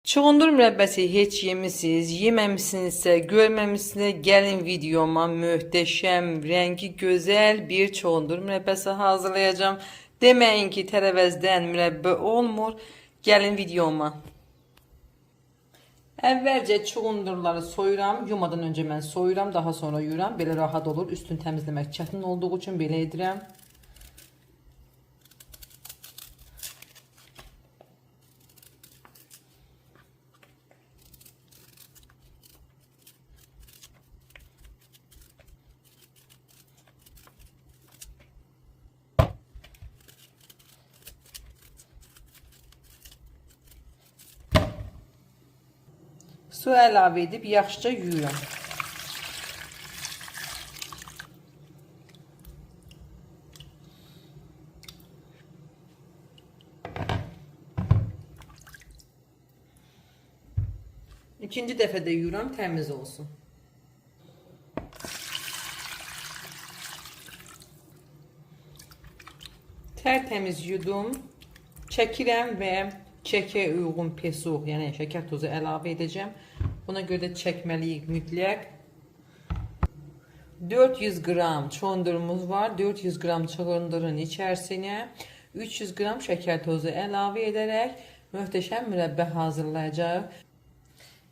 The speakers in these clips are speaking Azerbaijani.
Çuğundur mürəbbəsi heç yemisiniz, yeməmisinizsə, görməmisinizsə gəlin videoma möhtəşəm, rəngi gözəl bir çuğundur mürəbbəsi hazırlayacağım. Deməyin ki, tərəvəzdən mürəbbə olmur. Gəlin videoma. Əvvəlcə çuğundurları soyuram. Yumadan öncə mən soyuram, daha sonra yuyuram. Belə rahat olur. Üstünü təmizləmək çətin olduğu üçün belə edirəm. Su əlavə edib yaxşıca yuyuram. İkinci dəfə də yuyuram, təmiz olsun. Tərtəmiz yudum. Çəkirəm və çəkiyə uyğun pesuq, yəni şəkər tozu əlavə edəcəm. Buna görə də çəkməliyik mütləq. 400 qram çuğundurumuz var. 400 qram çuğundurun içərisinə 300 qram şəkər tozu əlavə edərək möhtəşəm mürəbbə hazırlayacağıq.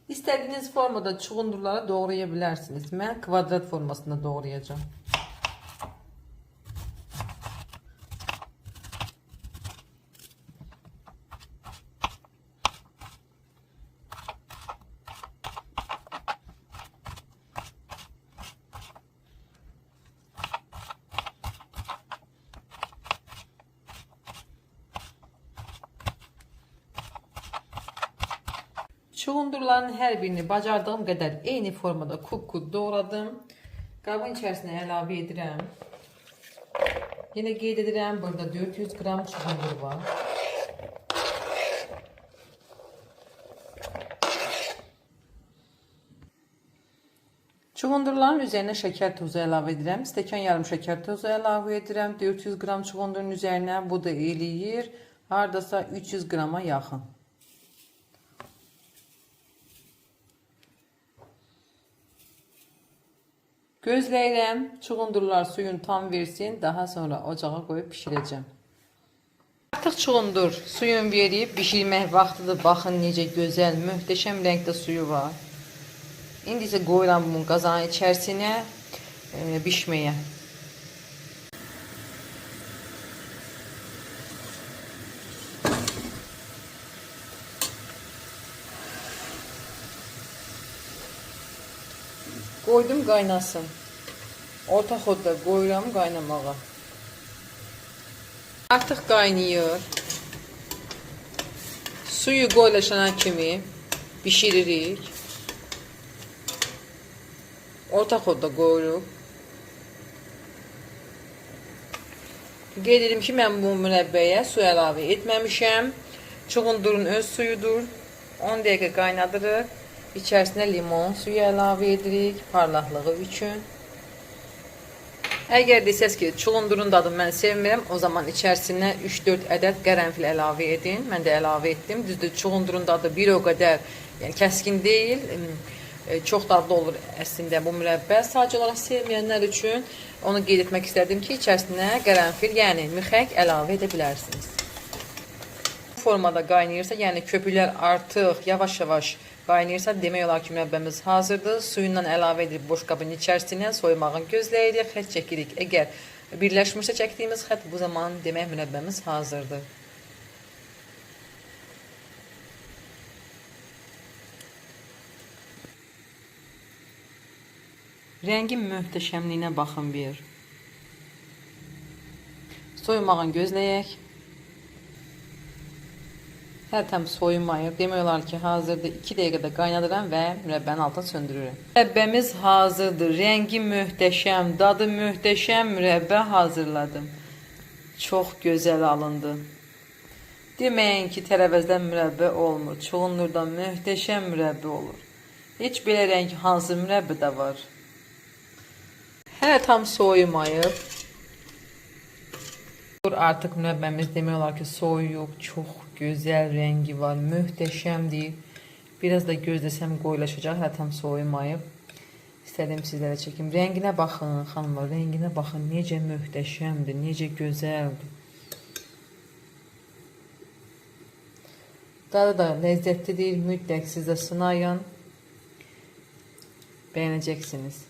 İstədiyiniz formada çuğundurları doğraya bilərsiniz. Mən kvadrat formasında doğrayacağım. Çuğundurların hər birini bacardığım qədər eyni formada kuk doğradım. Qabın içərisinə əlavə edirəm. Yine qeyd edirəm, burada 400 qram çuğundur var. Çuğundurların üzərinə şəkər tozu əlavə edirəm. Stəkan yarım şəkər tozu əlavə edirəm. 400 qram çuğundurun üzərinə bu da eləyir. Hardasa 300 qrama yaxın. Gözləyirəm, çuğundurlar suyun tam versin, daha sonra ocağa qoyub pişirəcəm. Artıq çuğundur suyun verib, pişirmək vaxtıdır. Baxın necə gözəl, möhtəşəm rəngdə suyu var. İndi isə qoyuram bunu qazanın içərisinə bişməyə. Qoydum qaynasın. Orta xodda qoyuram qaynamağa. Artıq qaynayır. Suyu qoyulaşana kimi bişiririk. Orta xodda qoyuruq. Qeyd edim ki, mən bu mürəbbəyə su əlavə etməmişəm. Çuğundurun öz suyudur. 10 dəqiqə qaynadırıq. İçərisinə limon suyu əlavə edirik parlaqlığı üçün. Əgər desəz ki, çuğundurun dadını mən sevmirəm, o zaman içərisinə 3-4 ədəd qərənfil əlavə edin. Mən də əlavə etdim. Düzdür, çuğundurun dadı bir o qədər kəskin deyil. Çox dadlı olur əslində bu mürəbbə. Sadəcə olaraq sevməyənlər üçün onu qeyd etmək istədim ki, içərisinə qərənfil, yəni mixək əlavə edə bilərsiniz. Bu formada qaynayırsa, yəni köpüklər artıq yavaş-yavaş qaynayırsa, demək olar ki, mürəbbəmiz hazırdır. Suyundan əlavə edib boşqabın içərisinə soymağını gözləyirik, xət çəkirik. Əgər birləşmirsə çəkdiyimiz xət, bu zaman demək mürəbbəmiz hazırdır. Rəngin möhtəşəmliyinə baxın bir. Soymağını gözləyək. Hərtəm soyunmayır. Demək olar ki, hazırdır. 2 dəqiqədə qaynadıram və mürəbbənin altını söndürürəm. Mürəbbəmiz hazırdır. Rəngi möhtəşəm, dadı möhtəşəm mürəbbə hazırladım. Çox gözəl alındı. Deməyin ki, tərəvəzdən mürəbbə olmur. Çuğundurdan möhtəşəm mürəbbə olur. Heç belə rəng hansı mürəbbədə var? Hələ tam soyumayıb. Artıq mürəbbəmiz demək olar ki, soyuyub, çox gözəl rəngi var, möhtəşəmdir. Biraz da gözləsəm qoyulaşacaq, hələ tam soyumayıb. İstədim sizlərə çəkim. Rənginə baxın, xanımlar, rənginə baxın. Necə möhtəşəmdir, necə gözəldir. Dadı da ləzzətlidir. Mütləq siz də sınayın. Bəyənəcəksiniz.